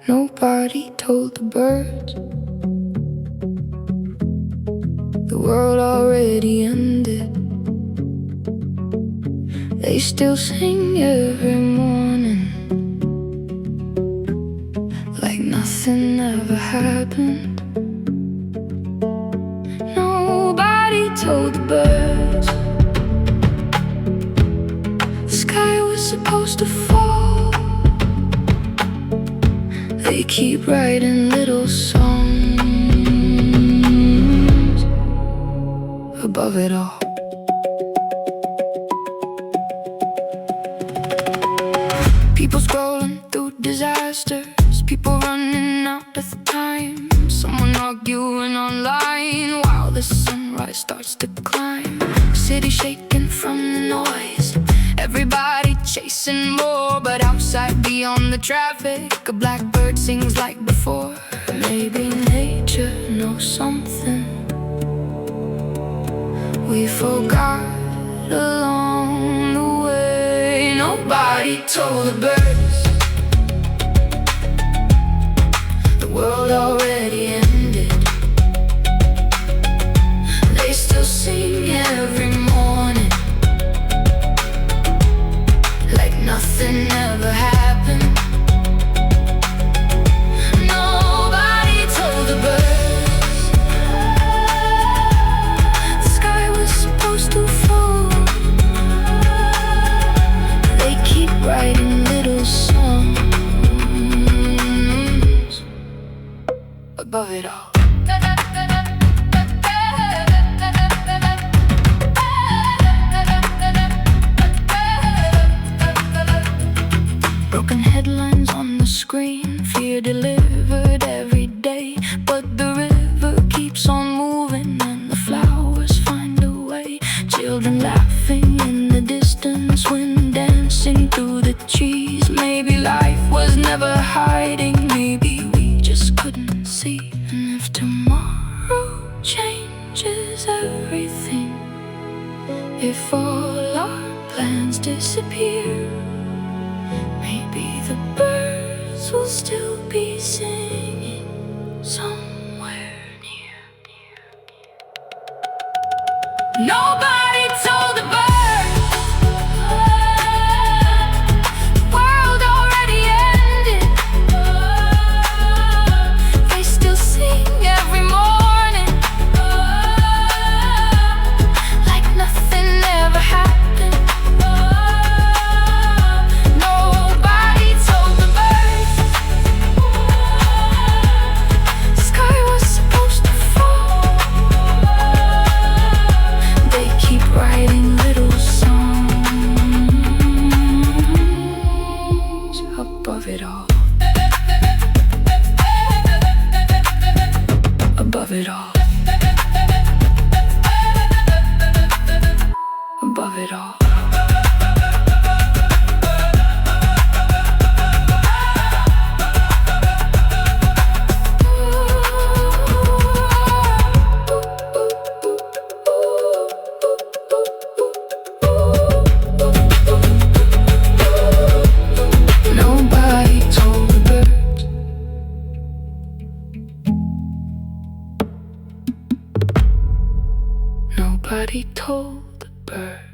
Nobody told the birds the world already ended. They still sing every morning like nothing ever happened. Nobody told the birds the sky was supposed to fall. They keep writing little songs above it all. People scrolling through disasters, people running out of time, someone arguing online while the sunrise starts to climb. City shaking from the noise, everybody chasing more, but outside beyond the traffic, a blackbird sings like before. Maybe nature knows something we forgot along the way. Nobody told the birds the world already ended. They still sing every morning like nothing ever happened. Nobody told the birds the sky was supposed to fall. They keep writing little songs above it all. Broken headlines on the screen, fear delivered every day, but the river keeps on moving and the flowers find a way. Children laughing in the distance, wind dancing through the trees. Maybe life was never hiding, maybe we just couldn't see. And if tomorrow changes everything, if all our plans disappear, maybe the birds will still be singing somewhere near. Nobody told the birds the world already ended. They still sing every morning like nothing ever happened. Nobody told the birds the sky was supposed to fall. They keep writing little songs above it all. Above it all. Above it all. Nobody told the birds. Nobody told the birds.